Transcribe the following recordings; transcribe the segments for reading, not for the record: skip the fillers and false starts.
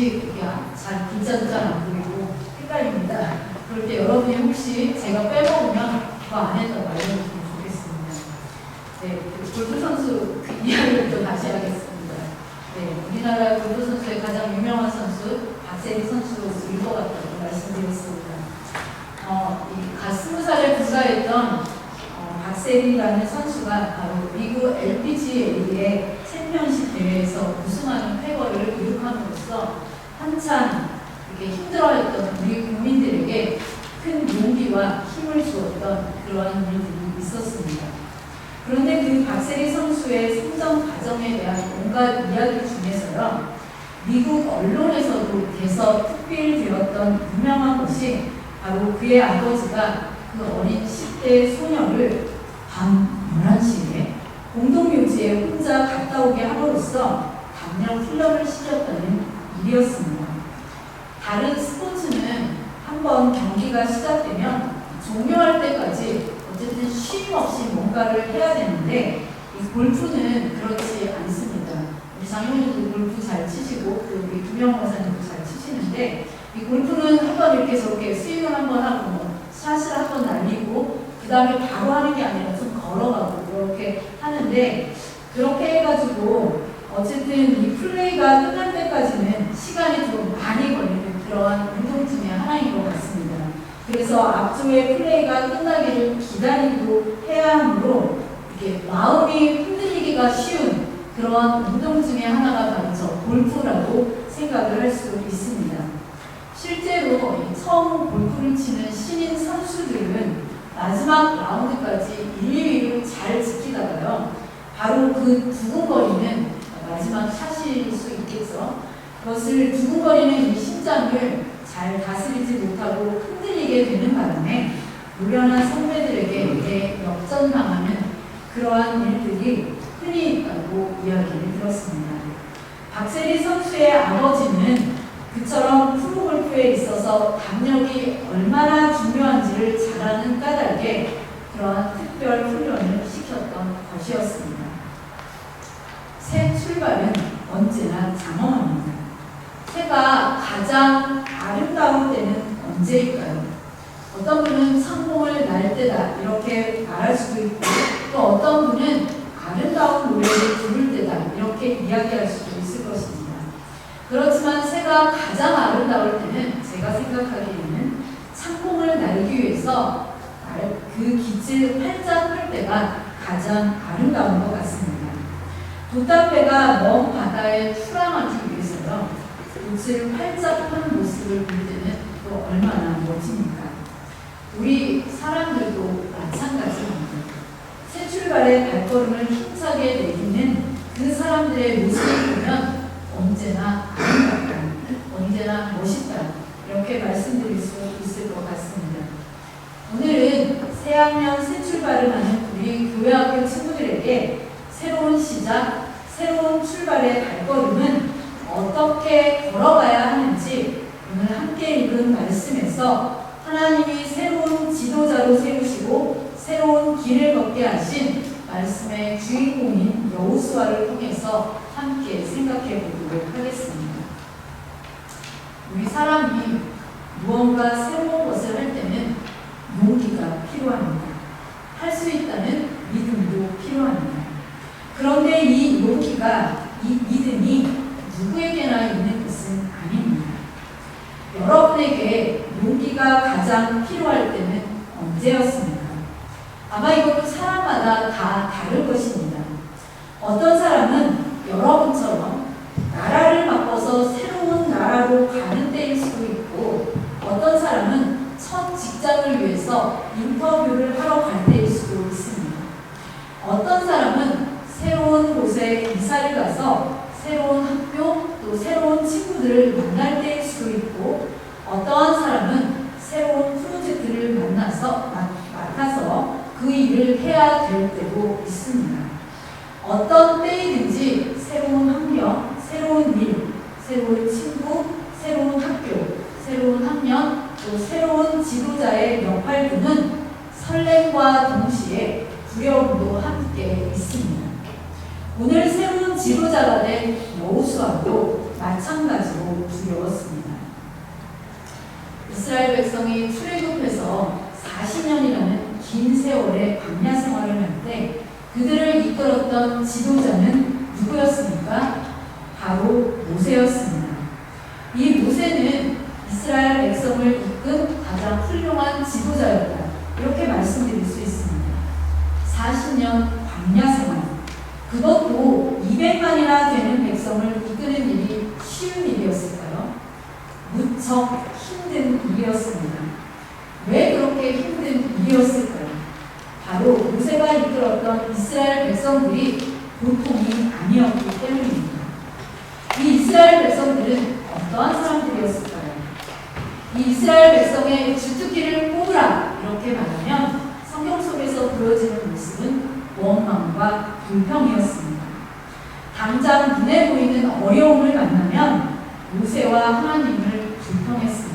보이는지 잘 글자도 잘 안 보이고 헷갈립니다. 그럴 때 여러분이 혹시 제가 빼먹으면 그 안에다 알려주시면 좋겠습니다. 네, 골프 선수 그 이야기를 또 다시 하겠습니다. 네, 우리나라 골프 선수의 가장 유명한 선수 박세리 선수일 것 같다고 말씀드렸습니다. 이 20살에 불과했던 박세리라는 선수가 바로 미국 LPGA의 챔피언십 대회에서 우승하는 쾌거를 이룩함으로써 한참 이렇게 힘들어했던 우리 국민들에게 큰 용기와 힘을 주었던 그러한 일들이 있었습니다. 그런데 그 박세리 선수의 성장 과정에 대한 온갖 이야기 중에서요, 미국 언론에서도 계속 특필되었던 유명한 것이 바로 그의 아버지가 그 어린 10대 소녀를 밤 11시에 공동묘지에 혼자 갔다 오게 함으로써 담력 훈련을 시켰다는 일이었습니다. 다른 스포츠는 한번 경기가 시작되면 종료할 때까지 어쨌든 쉼 없이 뭔가를 해야 되는데 이 골프는 그렇지 않습니다. 우리 장모님도 골프 잘 치시고 우리 두명 박사님도 잘 치시는데 이 골프는 한번 이렇게 저렇게 스윙을 한번 하고 샷을 한번 날리고 그 다음에 바로 하는 게 아니라 좀 걸어가고 이렇게 하는데 그렇게 해가지고 어쨌든 이 플레이가 끝날 때까지는 시간이 좀 많이 걸리는 그러한 운동 중에 하나인 것 같습니다. 그래서 앞쪽의 플레이가 끝나기를 기다리고 해야 하므로 이렇게 마음이 흔들리기가 쉬운 그러한 운동 중에 하나가 바로 저 골프라고 생각을 할 수 있습니다. 실제로 처음 골프를 치는 신인 선수들은 마지막 라운드까지 1, 2위를 잘 지키다가요, 바로 그 두근거리는 마지막 샷일 수 있겠죠. 그것을 두근거리는 이 심장을 잘 다스리지 못하고 흔들리게 되는 바람에 노련한 선배들에게 역전당하는 그러한 일들이 흔히 있다고 이야기를 들었습니다. 박세리 선수의 아버지는 그처럼 프로골프에 있어서 담력이 얼마나 중요한지를 잘 아는 까닭에 그러한 특별 훈련을 시켰던 것이었습니다. 새 출발은 언제나 장엄합니다. 새가 가장 아름다운 때는 언제일까요? 어떤 분은 성공을 날 때다 이렇게 말할 수도 있고 또 어떤 분은 아름다운 노래를 부를 때다 이렇게 이야기할 수도 있을 것입니다. 그렇지만 새가 가장 아름다울 때는 제가 생각하기에는 창공을 날기 위해서 그 깃을 활짝 펼 때가 가장 아름다운 것 같습니다. 돛담배가 먼 바다에 출항하기 위해서요, 돛을 활짝 펴는 모습을 볼 때는 또 얼마나 멋집니까? 우리 사람들도 마찬가지입니다. 새 출발의 발걸음을 힘차게 내딛는 그 사람들의 모습을 보면 언제나 아름답다, 언제나 멋있다 이렇게 말씀드릴 수 있을 것 같습니다. 오늘은 새학년 새 출발을 하는 우리 교회학교 친구들에게 새로운 시작, 새로운 출발의 발걸음은 어떻게 걸어가야 하는지 오늘 함께 읽은 말씀에서 하나님이 새로운 지도자로 세우시고 새로운 길을 걷게 하신 말씀의 주인공인 여호수아를 통해서 함께 생각해 보도록 하겠습니다. 우리 사람이 무언가 새로운 것을 할 때는 용기가 필요합니다. 할 수 있다는 믿음도 필요합니다. 그런데 이 용기가, 이 믿음이 누구에게나 있는 것은 아닙니다. 여러분에게 용기가 가장 필요할 때는 언제였습니까? 아마 이것도 사람마다 다 다를 것입니다. 어떤 사람은 여러분처럼 나라를 바꿔서 새로운 나라로 가는 때일 수도 있고 어떤 사람은 첫 직장을 위해서 인터뷰를 하러 갈 때일 수도 있습니다. 어떤 사람은 새로운 곳에 이사를 가서 새로운 학교 또 새로운 친구들을 만날 때일 수도 있고 어떠한 사람은 새로운 프로젝트를 맡아서 그 일을 해야 될 때도 있습니다. 어떤 때이든지 새로운 환경, 새로운 일, 새로운 친구, 새로운 학교, 새로운 학년, 또 새로운 지도자의 역할들은 설렘과 동시에 두려움도 함께 있습니다. 오늘 새로운 지도자가 된 여호수아도 마찬가지로 두려웠습니다. 이스라엘 백성이 출애굽해서 40년이라는 긴 세월의 광야 생활을 할 때 그들을 이끌었던 지도자는 누구였습니까? 바로 모세였습니다. 이 모세는 이스라엘 백성을 이끈 가장 훌륭한 지도자였다. 이렇게 말씀드릴 수 있습니다. 40년 광야 생활, 그것도 200만이나 되는 백성을 이끄는 일이 쉬운 일이었을까요? 무척 힘든 일이었습니다. 왜 그렇게 힘든 일이었을까요? 바로 모세가 이끌었던 이스라엘 백성들이 보통이 아니었기 때문입니다. 이 이스라엘 백성들은 어떠한 사람들이었을까요? 이 이스라엘 백성의 주특기를 뽑으라 이렇게 말하면 성경 속에서 보여지는 모습은 원망과 불평이었습니다. 당장 눈에 보이는 어려움을 만나면 모세와 하나님을 불평했습니다.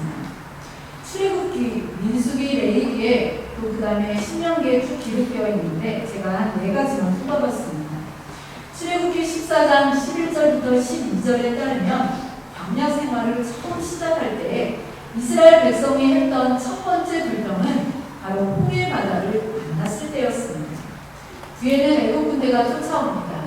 출애굽기, 민수기, 레위기에 또 그 다음에 신명기에 쭉 기록되어 있는데 제가 한 4가지만 뽑아봤습니다. 출애굽기 14장 11절부터 12절에 따르면 광야 생활을 처음 시작할 때 이스라엘 백성이 했던 첫 번째 불평은 바로 홍해 바다를 만났을 때였습니다. 뒤에는 애국 군대가 쫓아옵니다.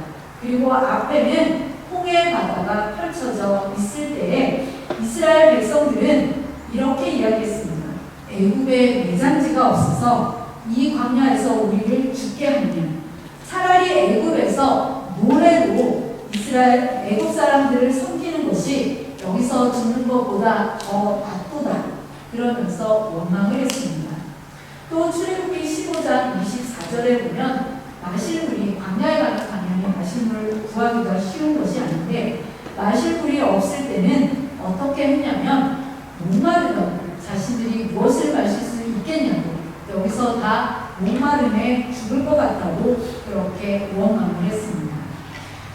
그리고 앞에는 홍해 바다가 펼쳐져 있을 때에 이스라엘 백성들은 이렇게 이야기했습니다. 애굽에 매장지가 없어서 이 광야에서 우리를 죽게 하면 차라리 애굽에서 노래로 이스라엘 애굽 사람들을 섬기는 것이 여기서 죽는 것보다 더 낫도다. 그러면서 원망을 했습니다. 또 출애굽기 15장 24절에 보면 마실 물이 광야에 가는 당연히 마실 물을 구하기가 쉬운 것이 아닌데 마실 물이 없을 때는 어떻게 했냐면 목마르던 자신들이 무엇을 마실 수 있겠냐고 여기서 다 목마름에 죽을 것 같다고 그렇게 원망을 했습니다.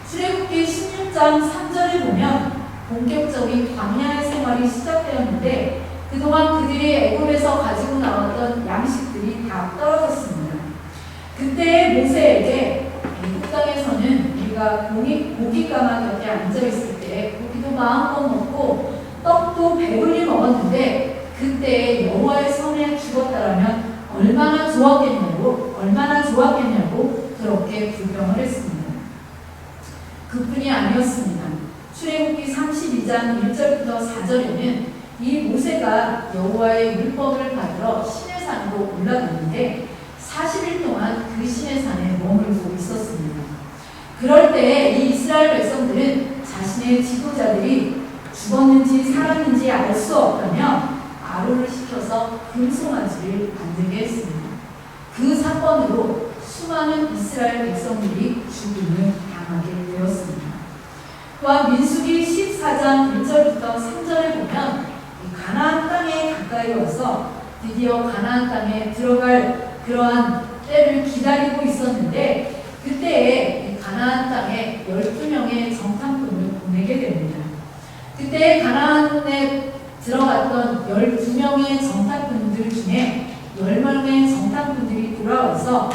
출애굽기 16장 3절에 보면 본격적인 광야의 생활이 시작되었는데 그동안 그들이 애굽에서 가지고 나왔던 양식들이 다 떨어졌습니다. 그때 모세에게 애굽 땅에서는 우리가 고기 가마 곁에 앉아있을 때 고기도 마음껏 먹고 떡도 배불리 먹었는데 그때 여호와의 손에 죽었다라면 얼마나 좋았겠냐고 그렇게 불평을 했습니다. 그뿐이 아니었습니다. 출애굽기 32장 1절부터 4절에는 이 모세가 여호와의 율법을 받으러 시내산으로 올라갔는데 40일 동안 그 시내산에 머물고 있었습니다. 그럴 때 이 이스라엘 백성들은 자신의 지도자들이 죽었는지 살았는지 알 수 없다며 아론을 시켜서 금송아지를 만들게 했습니다. 그 사건으로 수많은 이스라엘 백성들이 죽음을 당하게 되었습니다. 또한 민수기 14장 1절부터 3절에 보면 가나안 땅에 가까이 와서 드디어 가나안 땅에 들어갈 그러한 때를 기다리고 있었는데 그때에 가나안 땅에 12명의 정탐꾼을 보내게 됩니다. 그때 가나안에 들어갔던 12명의 정탐꾼들 중에 10명의 정탐꾼들이 돌아와서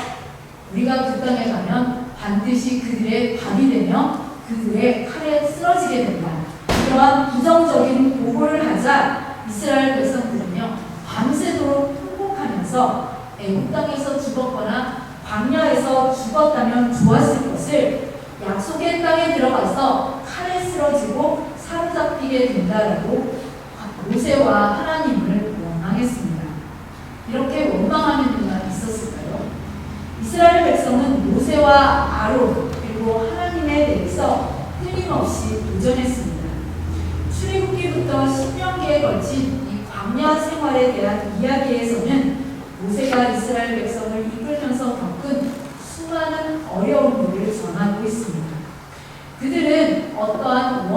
우리가 그 땅에 가면 반드시 그들의 밥이 되며 그들의 칼에 쓰러지게 된다. 그러한 부정적인 보고를 하자 이스라엘 백성들은요 밤새도록 통곡하면서 애굽 땅에서 죽었거나 광야에서 죽었다면 좋았을 것을 약속의 땅에 들어가서 칼에 쓰러지고 사로잡히게 된다라고 모세와 하나님을 원망했습니다. 이렇게 원망하는 이유가 있었을까요? 이스라엘 백성은 모세와 아론 그리고 하나님에 대해서 끊임없이 도전했습니다. 출애굽기부터 신명기에 걸친 이 광야 생활에 대한 이야기에서는 모세가 이스라엘 백성을 이끌면서 겪은 수많은 어려움들을 전하고 있습니다. 그들은 어떠한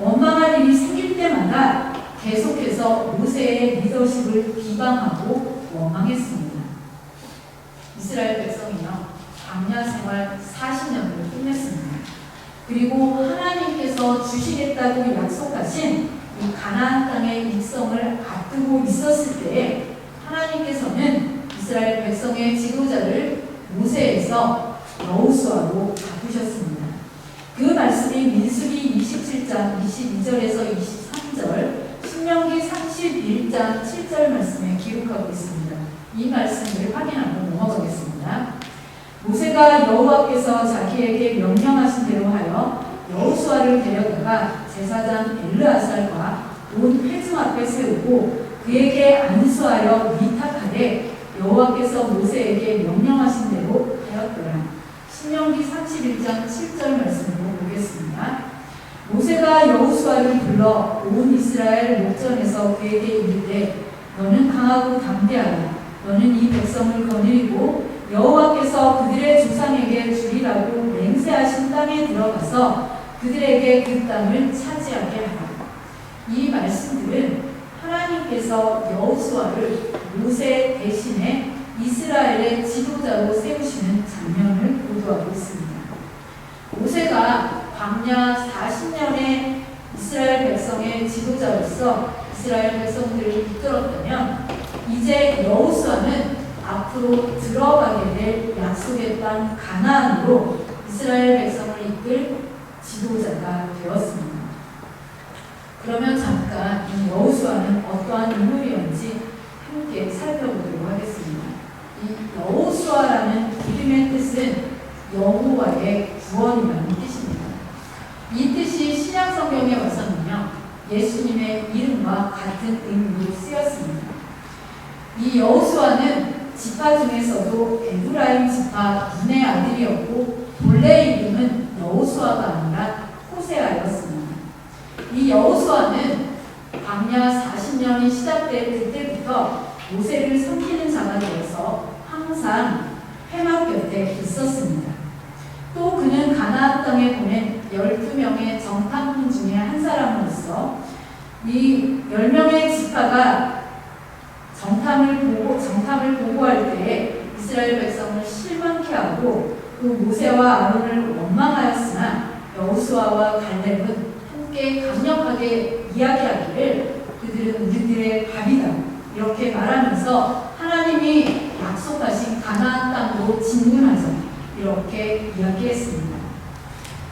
원망할 일이 생길 때마다 계속해서 모세의 리더십을 비방하고 원망했습니다. 이스라엘 백성이요 광야 생활 40년을 끝냈습니다. 그리고 하나님께서 주시겠다고 약속하신 이 가나안 땅의 입성을 앞두고 있었을 때에 하나님께서는 이스라엘 백성의 지도자를 모세에서 여호수아로 바꾸셨습니다. 그 말씀이 민수기 27장 1장 7절 말씀에 기록하고 있습니다. 이 말씀을 확인하고 넘어가겠습니다. 모세가 여호와께서 자기에게 명령하신 대로 하여 여호수아를 데려다가 제사장 엘르아살과 온 회중 앞에 세우고 그에게 안수하여 위탁하되 여호와께서 모세에게 명령하신 대로 하였더라. 신명기 31장 7절 말씀으로 보겠습니다. 모세가 여호수아를 불러 온 이스라엘 목전에서 그에게 이르되 너는 강하고 담대하라. 너는 이 백성을 거느리고 여호와께서 그들의 조상에게 주리라고 맹세하신 땅에 들어가서 그들에게 그 땅을 차지하게 하라. 이 말씀들은 하나님께서 여호수아를 모세 대신에 이스라엘의 지도자로 세우시는 장면을 보도하고 있습니다. 모세가 광야 40년의 이스라엘 백성의 지도자로서 이스라엘 백성들을 이끌었다면 이제 여호수아는 앞으로 들어가게 될 약속의 땅 가나안으로 이스라엘 백성을 이끌 지도자가 되었습니다. 그러면 잠깐 이 여호수아는 어떠한 인물이었는지 함께 살펴보도록 하겠습니다. 이 여호수아라는 이름의 뜻은 여호와의 구원이라는 뜻입니다. 이 뜻이 신약 성경에 와서는요, 예수님의 이름과 같은 의미로 쓰였습니다. 이 여호수아는 지파 중에서도 에브라임 지파 눈의 아들이었고 본래 이름은 여호수아가 아니라 호세아였습니다. 이 여호수아는 광야 40년이 시작될 그때부터 모세를 섬기는 자가 되어서 항상 회막 곁에 있었습니다. 또 그는 가나안 땅에 보낸 12명의 정탐꾼 중에 한 사람으로서 이 10명의 지파가 정탐을 보고할 때에 이스라엘 백성을 실망케 하고 그 모세와 아론을 원망하였으나 여호수아와 갈렙은 함께 강력하게 이야기하기를 그들은 우리들의 밥이다 이렇게 말하면서 하나님이 약속하신 가나안 땅으로 진군하자 이렇게 이야기했습니다.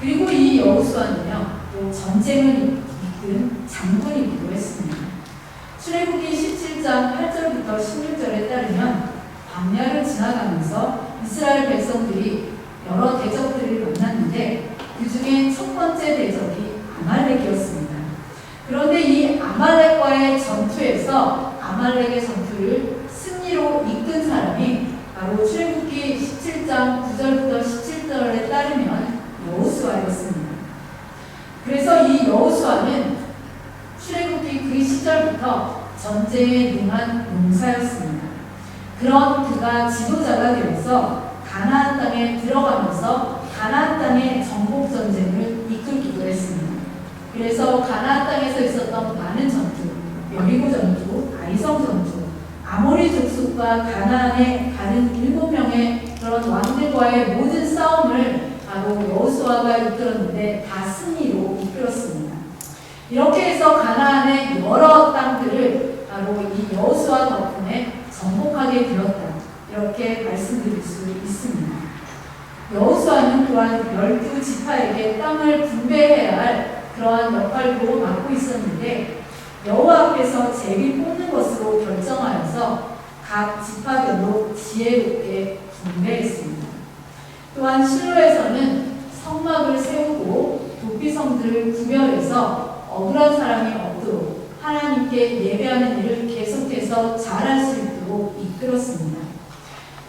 그리고 이 여호수아는요 또 전쟁을 이끈 장군이기도 했습니다. 출애굽기 17장 8절부터 16절에 따르면 광야를 지나가면서 이스라엘 백성들이 여러 대적들을 만났는데 그 중에 첫 번째 대적이 아말렉이었습니다. 그런데 이 아말렉과의 전투에서 아말렉의 전투를 승리로 이끈 사람이 바로 출애굽기 17장 9절부터 17절에 따르면 여호수아였습니다. 그래서 이 여호수아는 출애굽기 그 시절부터 전쟁에 능한 용사였습니다. 그런 그가 지도자가 되어서 가나안 땅에 들어가면서 가나안 땅의 정복 전쟁을 이끌기도 했습니다. 그래서 가나안 땅에서 있었던 많은 전투, 여리고 전투, 아이성 전투, 아모리 족속과 가나안의 다른 7명의 그런 왕들과의 모든 싸움을 바로 여호수아가 이끌었는데 다 승리로 이끌었습니다. 이렇게 해서 가나안의 여러 땅들을 바로 이 여호수아 덕분에 정복하게 되었다. 이렇게 말씀드릴 수 있습니다. 여호수아는 또한 12지파에게 땅을 분배해야 할 그러한 역할도 맡고 있었는데 여호와께서 제비 뽑는 것으로 결정하여서 각 지파별로 지혜롭게 분배했습니다. 또한 실로에서는 성막을 세우고 도피성들을 구별해서 억울한 사람이 없도록 하나님께 예배하는 일을 계속해서 잘할 수 있도록 이끌었습니다.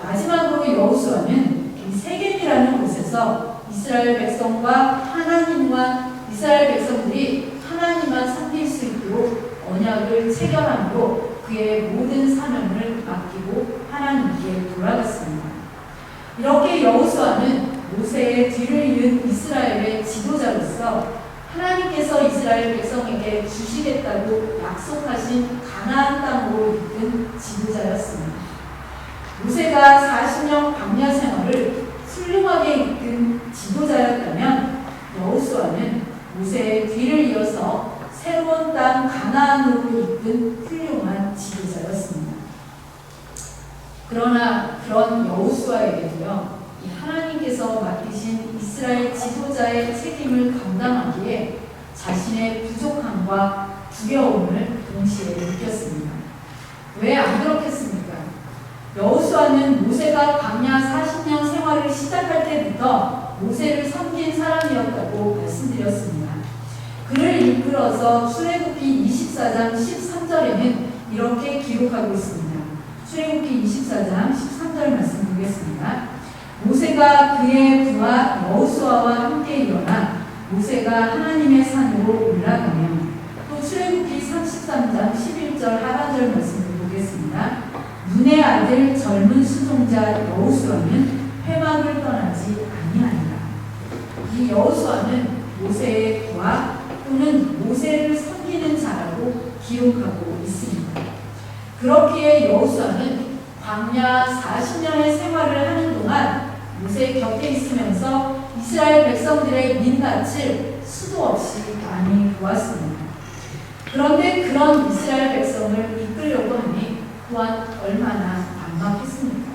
마지막으로 여호수아는 이 세겜이라는 곳에서 이스라엘 백성과 하나님과 이스라엘 백성들이 하나님만 섬길 수 있도록 언약을 체결함으로 그의 모든 사명을 맡기고 하나님께 돌아갔습니다. 이렇게 여호수아는 모세의 뒤를 이은 이스라엘의 지도자로서 하나님께서 이스라엘 백성에게 주시겠다고 약속하신 가나안 땅으로 이끈 지도자였습니다. 모세가 40년 광야 생활을 훌륭하게 이끈 지도자였다면 여호수아는 모세의 뒤를 이어서 새로운 땅 가나안으로 이끈 훌륭한 지도자였습니다. 그러나 그런 여호수아에게도요, 하나님께서 맡기신 이스라엘 지도자의 책임을 감당하기에 자신의 부족함과 두려움을 동시에 느꼈습니다. 왜 안 그렇겠습니까? 여호수아는 모세가 광야 40년 생활을 시작할 때부터 모세를 섬긴 사람이었다고 말씀드렸습니다. 그를 이끌어서 출애굽기 24장 13절에는 이렇게 기록하고 있습니다. 출애굽기 24장 13절 말씀 보겠습니다. 모세가 그의 부하 여호수아와 함께 일어나 모세가 하나님의 산으로 올라가면, 또 출애굽기 33장 11절 하반절 말씀을 보겠습니다. 눈의 아들 젊은 수종자 여호수아는 회막을 떠나지 아니하니라. 이 여호수아는 모세의 부하 또는 모세를 섬기는 자라고 기록하고 있습니다. 그렇기에 여호수아는 광야 40년의 생활을 하는 동안 모세 곁에 있으면서 이스라엘 백성들의 민낯을 수도 없이 많이 보았습니다. 그런데 그런 이스라엘 백성을 이끌려고 하니 또한 얼마나 막막했습니까?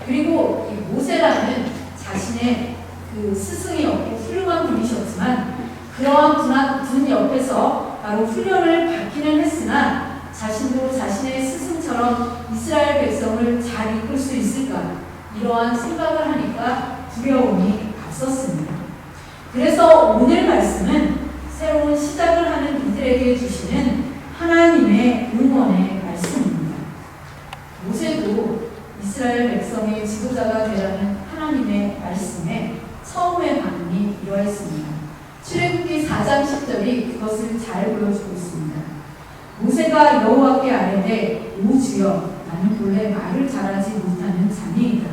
그리고 이 모세라는 자신의 그 스승이었고 훌륭한 분이셨지만, 그러한 분 옆에서 바로 훈련을 받기는 했으나 자신도 자신의 스승처럼 이스라엘 백성을 잘 이끌 수 있을까, 이러한 생각을 하니까 두려움이 앞섰습니다. 그래서 오늘 말씀은 새로운 시작을 하는 이들에게 주시는 하나님의 응원의 말씀입니다. 모세도 이스라엘 백성의 지도자가 되라는 하나님의 말씀에 처음의 반응이 이러했습니다. 출애굽기 4장 10절이 그것을 잘 보여주고 있습니다. 모세가 여호와께 아뢰되 오 주여, 나는 본래 말을 잘하지 못하는 자니이다.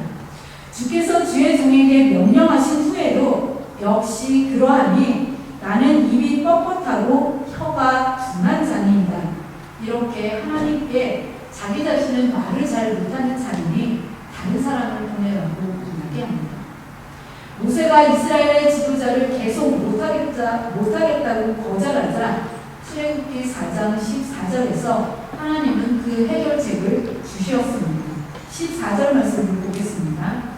주께서 주의 종에게 명령하신 후에도 역시 그러하니 나는 입이 뻣뻣하고 혀가 둔한 자니이다. 이렇게 하나님께 자기 자신은 말을 잘 못하는 자니 다른 사람을 보내라고 이야기합니다. 모세가 이스라엘의 지도자를 계속 못하겠다고 거절하자 출애굽기 4장 14절에서 하나님은 그 해결책을 주셨습니다. 14절 말씀을 보겠습니다.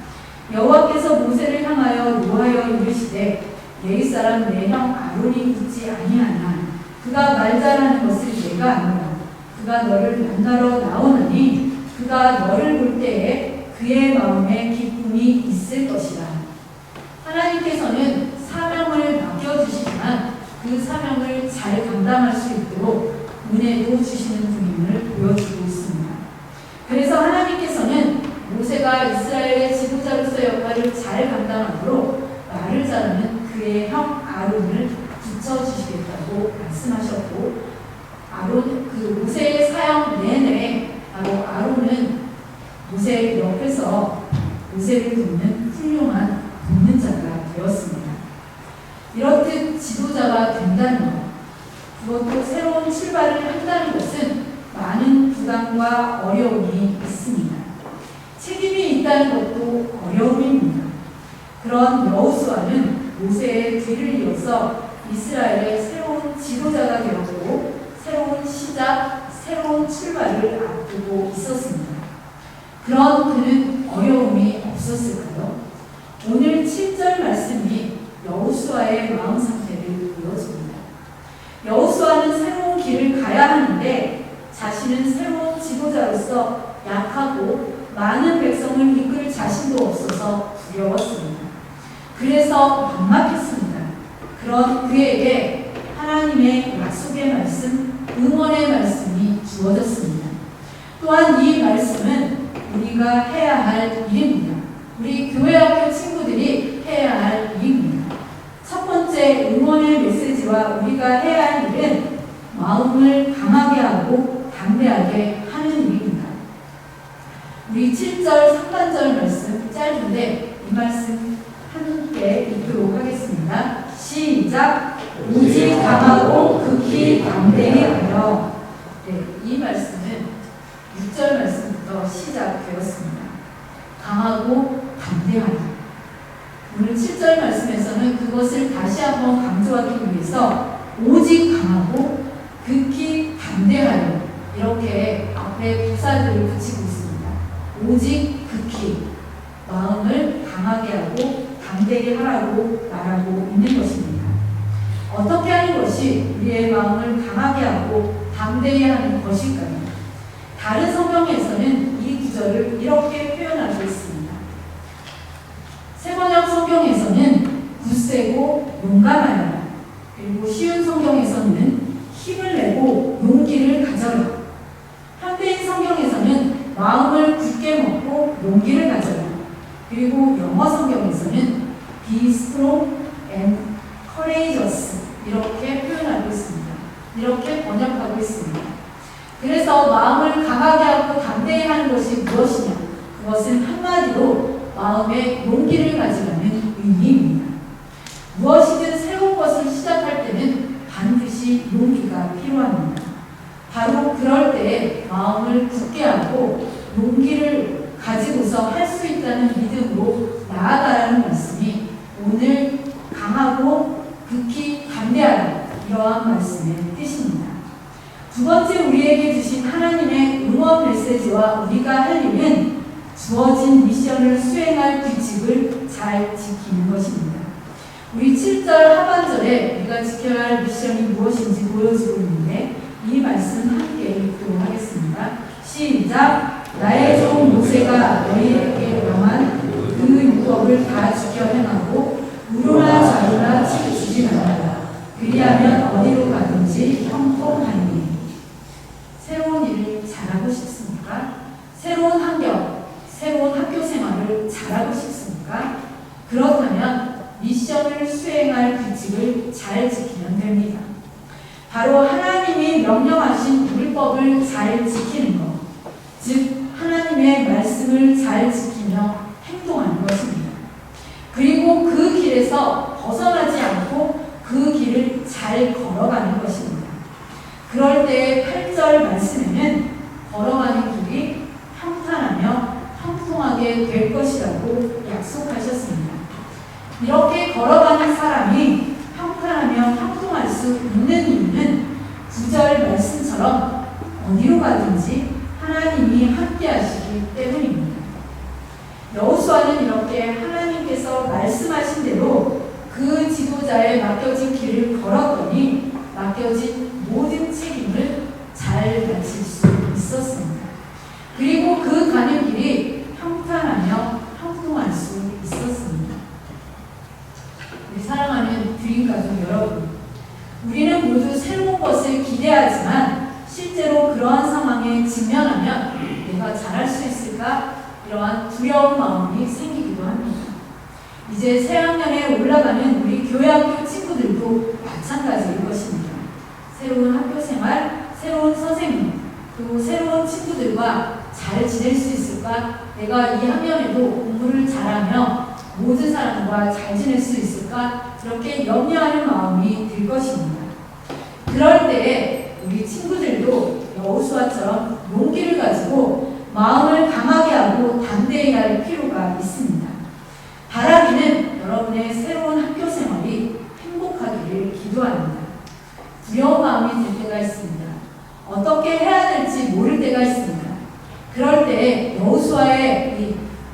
여호와께서 모세를 향하여 노하여 이르시되 내 사람 내 형 아론이 있지 아니하나 그가 말 잘하는 것을 내가 아노라. 그가 너를 만나러 나오느니 그가 너를 볼 때에 그의 마음에 기쁨이 있을 것이라. 하나님께서는 사명을 맡겨주시지만 그 사명을 잘 감당할 수 있도록 은혜도 주시는 분임을 보여주고 있습니다. 그래서 하나님께서는 모세가 이스라엘의 지도자로서 역할을 잘 감당하도록 말을 잘하는 그의 형 아론을 붙여주시겠다고 말씀하셨고, 그 모세의 사역 내내 바로 아론은 모세 옆에서 모세를 돕는 훌륭한 돕는자가 되었습니다. 이렇듯 지도자가 된다는 것, 그것도 새로운 출발을 한다는 것은 많은 부담과 어려움이 있습니다. 책임이 있다는 것도 어려움입니다. 그런 여호수아는 모세의 뒤를 이어서 이스라엘의 새로운 지도자가 되었고 새로운 시작, 새로운 출발을 앞두고 있었습니다. 그런 그는 어려움이 없었을까요? 오늘 7절 말씀이 여호수아의 마음 상태를 보여줍니다. 여호수아는 새로운 길을 가야 하는데 자신은 새로운 지도자로서 약하고 많은 백성을 이끌 자신도 없어서 두려웠습니다. 그래서 막막했습니다. 그런 그에게 하나님의 약속의 말씀, 응원의 말씀이 주어졌습니다. 또한 이 말씀은 우리가 해야 할 일입니다. 우리 교회학교 친구들이 해야 할 일입니다. 첫 번째 응원의 메시지와 우리가 해야 할 일은 마음을 강하게 하고 담대하게 하는 일입니다. 우리 7절 상반절 말씀 짧은데 이 말씀 함께 읽도록 하겠습니다. 시작! 오직 강하고 극히 담대히 하여. 네, 이 말씀은 6절 말씀부터 시작되었습니다. 강하고 담대하라. 오늘 7절 말씀에서는 그것을 다시 한번 강조하기 위해서 오직 강하고 극히 담대하여 이렇게 앞에 부사들을 붙이고 있습니다. 오직 극히 마음을 강하게 하고 담대히 하라고 말하고 있는 것입니다. 어떻게 하는 것이 우리의 마음을 강하게 하고 담대히 하는 것일까요? 다른 성경에서는 이 구절을 이렇게 표현하고 있습니다. 새번역 성경에서는 굳세고 용감하여라. 그리고 쉬운 성경에서는 힘을 내고 용기를 가져라. 현대인 성경에서는 마음을 굳게 먹고 용기를 가져라. 그리고 영어 성경에서는 be strong and courageous 이렇게 표현하고 있습니다. 이렇게 번역하고 있습니다. 그래서 마음을 강하게 하고 담대히 하는 것이 무엇이냐? 그것은 한마디로 마음에 용기를 가지라는 의미입니다. 무엇이든 새로운 것을 시작할 때는 반드시 용기가 필요합니다. 바로 그럴 때 마음을 굳게 하고 용기를 가지고서 할 수 있다는 믿음으로 나아가라는 말씀이 오늘 강하고 극히 담대하라 이러한 말씀의 뜻입니다. 두 번째 우리에게 주신 하나님의 응원 메시지와 우리가 할 일은 주어진 미션을 수행할 규칙을 잘 지키는 것입니다. 우리 7절 하반절에 우리가 지켜야 할 미션이 무엇인지 보여주고 있는데 이 말씀 함께 읽도록 하겠습니다. 시작! 나의 종 모세가 너희에게 명한 그 율법을 다 지켜 행하고 우로나 좌로나 치우치지 말아라. 그리하면 어디로 가든지 형통하니. 새로운 일을 잘하고 싶습니까? 새로운 환경, 새로운 학교 생활을 잘하고 싶습니까? 그렇다면 미션을 수행할 규칙을 잘 지키면 됩니다. 바로 하나님이 명령하신 율법을 잘 지키는 것, 즉 하나님의 말씀을 잘 지키며 행동하는 것입니다. 그리고 그 길에서 벗어나지 않고 그 길을 잘 걸어가는 것입니다. 그럴 때 8절 말씀에는 걸어가는 길이 평탄하며 형통하게 될 것이라고 약속하셨습니다. 이렇게 걸어가는 사람이 평탄하며 형통할 수 있는 이유는 9절 말씀처럼 어디로 가든지 하나님이 함께 하시기 때문입니다. 여호수아는 이렇게 하나님께서 말씀하신 대로 그 지도자에 맡겨진 길을 걸었더니 맡겨진 모든 책임을 잘 마칠 수 있었습니다. 그리고 그 가는 길이 평탄하며 형통할 수 있었습니다. 우리 사랑하는 주인 가족 여러분, 우리는 모두 새로운 것을 기대하지만 실제로 그러한 상황에 직면하면 내가 잘할 수 있을까? 이러한 두려운 마음이 생기기도 합니다. 이제 새학년에 올라가는 우리 교회학교 친구들도 마찬가지일 것입니다. 새로운 학교 생활, 새로운 선생님, 그리고 새로운 친구들과 잘 지낼 수 있을까? 내가 이 학년에도 공부를 잘하며 모든 사람과 잘 지낼 수 있을까? 이렇게 염려하는 마음이 들 것입니다. 그럴 때 우리 친구들도 여호수아처럼 용기를 가지고 마음을 강하게 하고 담대히 할 필요가 있습니다. 바라기는 여러분의 새로운 학교 생활이 행복하기를 기도합니다. 두려운 마음이 들 때가 있습니다. 어떻게 해야 될지 모를 때가 있습니다. 그럴 때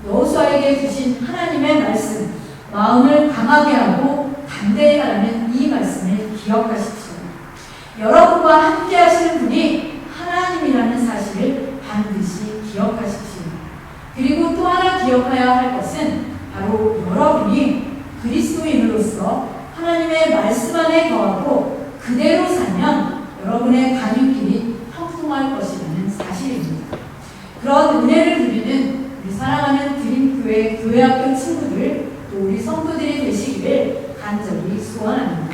여호수아에게 주신 하나님의 말씀, 마음을 강하게 하고 담대히 하라는 이 말씀을 기억하십시오. 여러분과 함께 하시는 분이 하나님이라는 사실을 반드시 기억하십시오. 그리고 또 하나 기억해야 할 것은 바로 여러분이 그리스도인으로서 하나님의 말씀 안에 거하고 그대로 살면 여러분의 가는 길이 형통할 것이라는 사실입니다. 그런 은혜를 누리는 우리 사랑하는 드림교회 교회학교 친구들 또 우리 성도들이 되시기를 간절히 소원합니다.